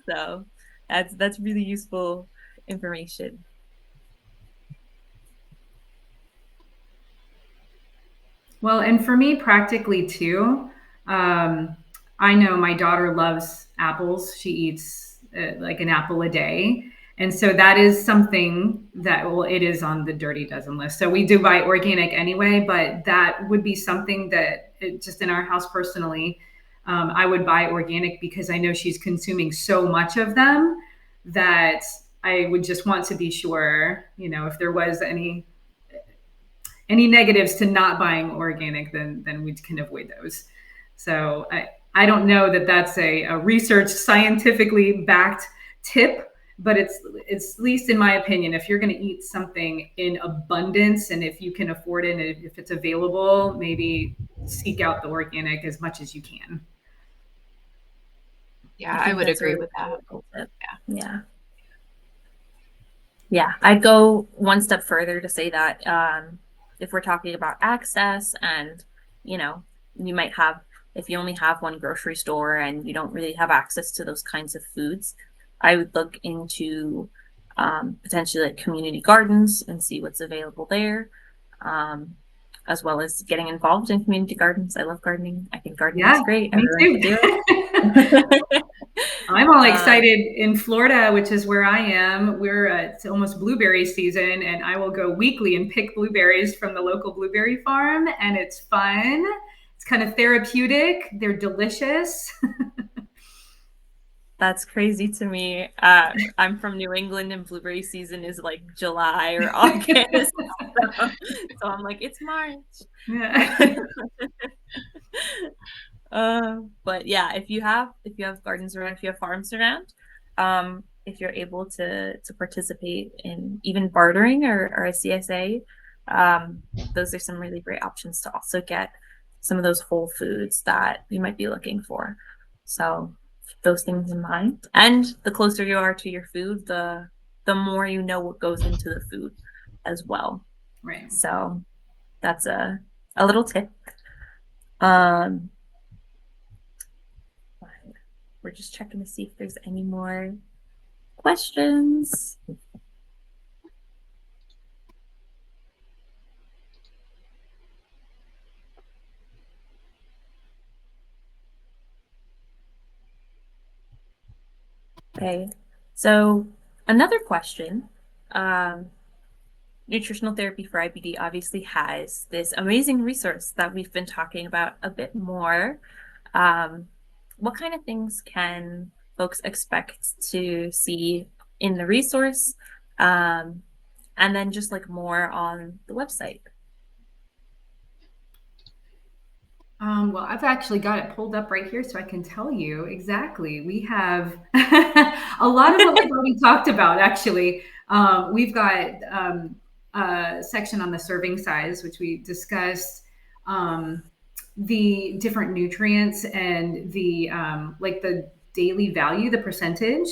So that's really useful information. Well, and for me, practically too, I know my daughter loves apples. She eats like an apple a day. And so that is something that, well, it is on the dirty dozen list. So we do buy organic anyway, but that would be something that just in our house personally, I would buy organic because I know she's consuming so much of them that I would just want to be sure, if there was any negatives to not buying organic, then we can avoid those. So I don't know that that's a research scientifically backed tip, but it's at least in my opinion, if you're going to eat something in abundance and if you can afford it and if it's available, maybe seek out the organic as much as you can. Yeah, I would agree with that. Yeah, I'd go one step further to say that if we're talking about access and, you might have, if you only have one grocery store and you don't really have access to those kinds of foods, I would look into potentially like community gardens and see what's available there, as well as getting involved in community gardens. I love gardening. I think gardening is great. Me too. Do it. I'm all excited in Florida, which is where I am. It's almost blueberry season, and I will go weekly and pick blueberries from the local blueberry farm, and it's fun. It's kind of therapeutic. They're delicious. That's crazy to me. I'm from New England and blueberry season is like July or August. So I'm like, it's March. Yeah. But yeah, if you have gardens around, if you have farms around, if you're able to participate in even bartering or a CSA, those are some really great options to also get some of those whole foods that you might be looking for. So keep those things in mind. And the closer you are to your food, the more you know what goes into the food as well. Right. So that's a little tip. Um, we're just checking to see if there's any more questions. Okay, so another question. Nutritional Therapy for IBD obviously has this amazing resource that we've been talking about a bit more. What kind of things can folks expect to see in the resource? And then just like more on the website. Well, I've actually got it pulled up right here so I can tell you exactly. We have a lot of what we've already talked about, actually. We've got a section on the serving size, which we discussed, the different nutrients and the like the daily value, the percentage.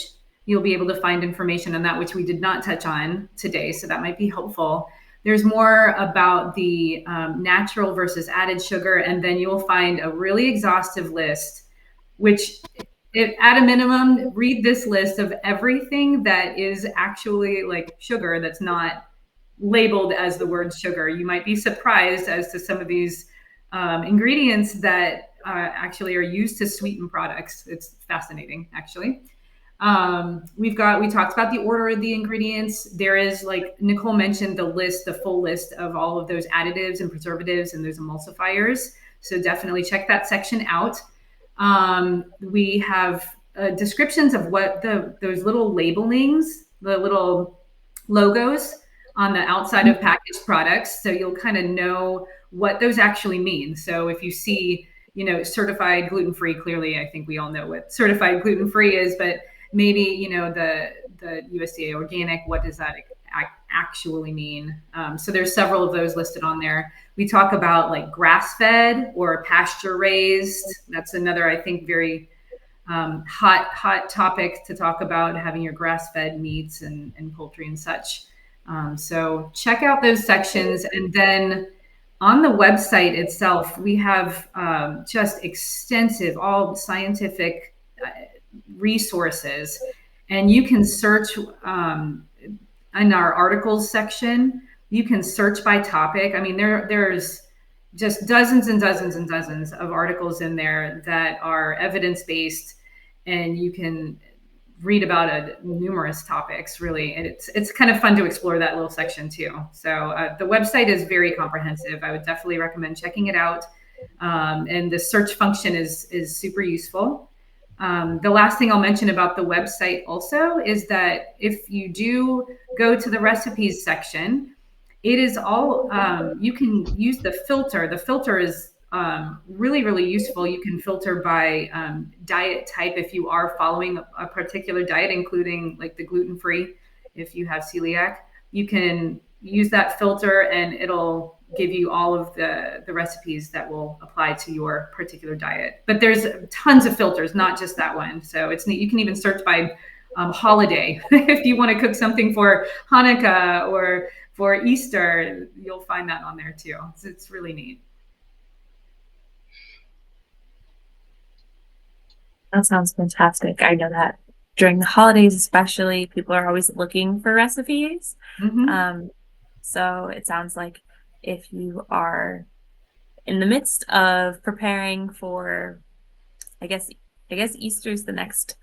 You'll be able to find information on that, which we did not touch on today. So that might be helpful. There's more about the natural versus added sugar, and then you'll find a really exhaustive list, which at a minimum, read this list of everything that is actually like sugar that's not labeled as the word sugar. You might be surprised as to some of these ingredients that actually are used to sweeten products. It's fascinating, actually. We talked about the order of the ingredients. There is, like Nicole mentioned, the full list of all of those additives and preservatives and those emulsifiers. So definitely check that section out. We have descriptions of what those little labelings, the little logos on the outside of packaged products. So you'll kind of know what those actually mean. So if you see, certified gluten-free, clearly, I think we all know what certified gluten-free is, but maybe, the USDA organic, what does that actually mean? So there's several of those listed on there. We talk about like grass-fed or pasture-raised. That's another, I think, very hot topic to talk about, having your grass-fed meats and poultry and such. So check out those sections. And then on the website itself, we have just extensive, all scientific resources, and you can search in our articles section. You can search by topic. I mean, there's just dozens and dozens and dozens of articles in there that are evidence-based, and you can read about numerous topics, really. And it's kind of fun to explore that little section too. So the website is very comprehensive. I would definitely recommend checking it out. And the search function is super useful. The last thing I'll mention about the website also is that if you do go to the recipes section, it is all, you can use the filter. The filter is really, really useful. You can filter by diet type if you are following a particular diet, including like the gluten-free. If you have celiac, you can use that filter and it'll give you all of the recipes that will apply to your particular diet. But there's tons of filters, not just that one. So it's neat. You can even search by holiday. If you want to cook something for Hanukkah or for Easter, you'll find that on there too. It's really neat. That sounds fantastic. I know that during the holidays, especially, people are always looking for recipes. Mm-hmm. So it sounds like if you are in the midst of preparing for, I guess Easter's the next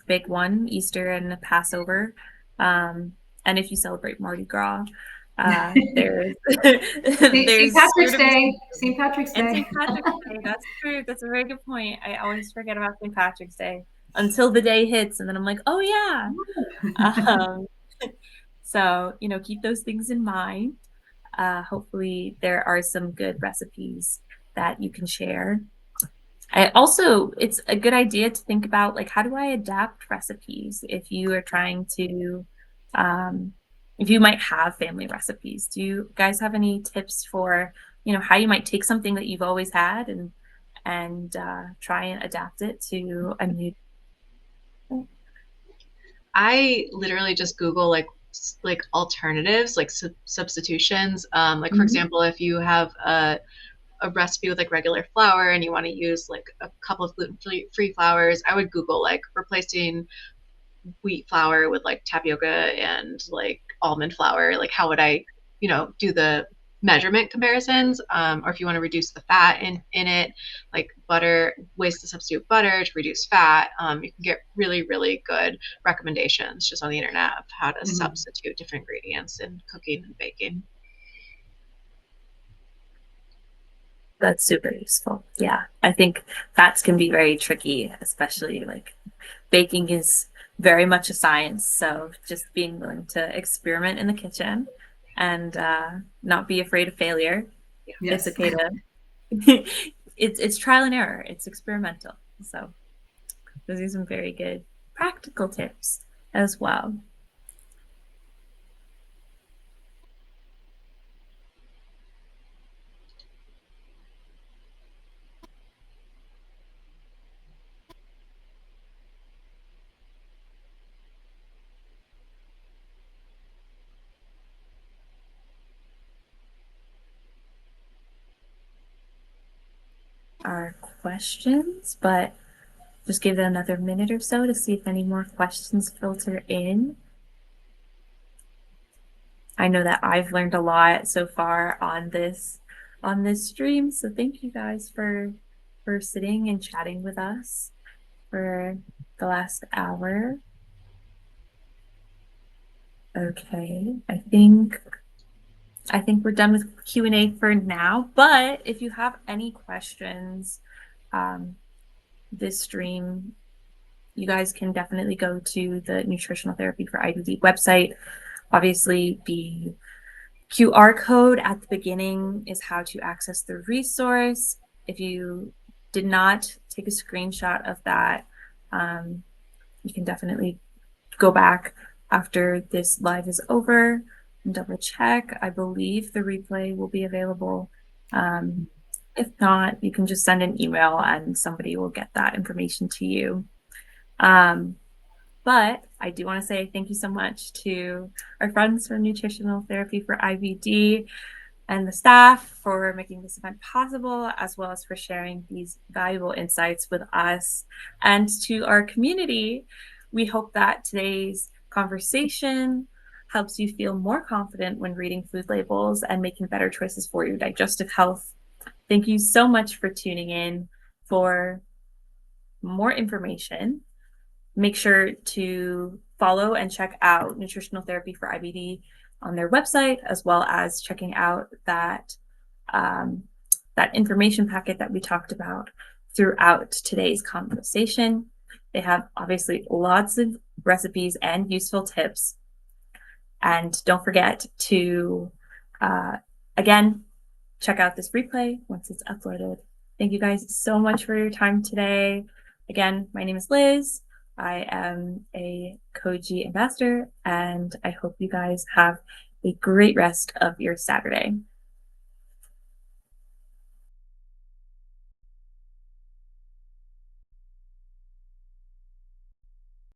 big one, Easter and Passover. And if you celebrate Mardi Gras, there's St. Patrick's Day. St. Patrick's and Day. St. Patrick's Day. That's true. That's a very good point. I always forget about St. Patrick's Day. until the day hits, and then I'm like, oh yeah. Um, so, keep those things in mind. Hopefully there are some good recipes that you can share. It's a good idea to think about, like, how do I adapt recipes if you are trying to, um, if you might have family recipes. Do you guys have any tips for, how you might take something that you've always had and try and adapt it to a new? I literally just Google like alternatives, like substitutions. Like for Mhm. example, if you have a recipe with like regular flour and you want to use like a couple of gluten-free flours, I would Google like replacing wheat flour with like tapioca and like almond flour. Like how would I, do the measurement comparisons? Or if you want to reduce the fat in it, like butter, ways to substitute butter to reduce fat. You can get really, really good recommendations just on the internet of how to Mhm. substitute different ingredients in cooking and baking. That's super useful. Yeah, I think fats can be very tricky, especially like baking is very much a science. So just being willing to experiment in the kitchen and not be afraid of failure. It's Yes. okay to it's trial and error. It's experimental. So those are some very good practical tips as well. Our questions, but just give it another minute or so to see if any more questions filter in. I know that I've learned a lot so far on this stream, so thank you guys for sitting and chatting with us for the last hour. Okay, I think we're done with Q&A for now, but if you have any questions, this stream, you guys can definitely go to the Nutritional Therapy for IBD website. Obviously, the QR code at the beginning is how to access the resource. If you did not take a screenshot of that, you can definitely go back after this live is over and double check. I believe the replay will be available. If not, you can just send an email and somebody will get that information to you. But I do want to say thank you so much to our friends from Nutritional Therapy for IBD and the staff for making this event possible, as well as for sharing these valuable insights with us. And to our community, we hope that today's conversation helps you feel more confident when reading food labels and making better choices for your digestive health. Thank you so much for tuning in. For more information, make sure to follow and check out Nutritional Therapy for IBD on their website, as well as checking out that information packet that we talked about throughout today's conversation. They have obviously lots of recipes and useful tips. And don't forget to, again, check out this replay once it's uploaded. Thank you guys so much for your time today. Again, my name is Liz. I am a COGI ambassador, and I hope you guys have a great rest of your Saturday.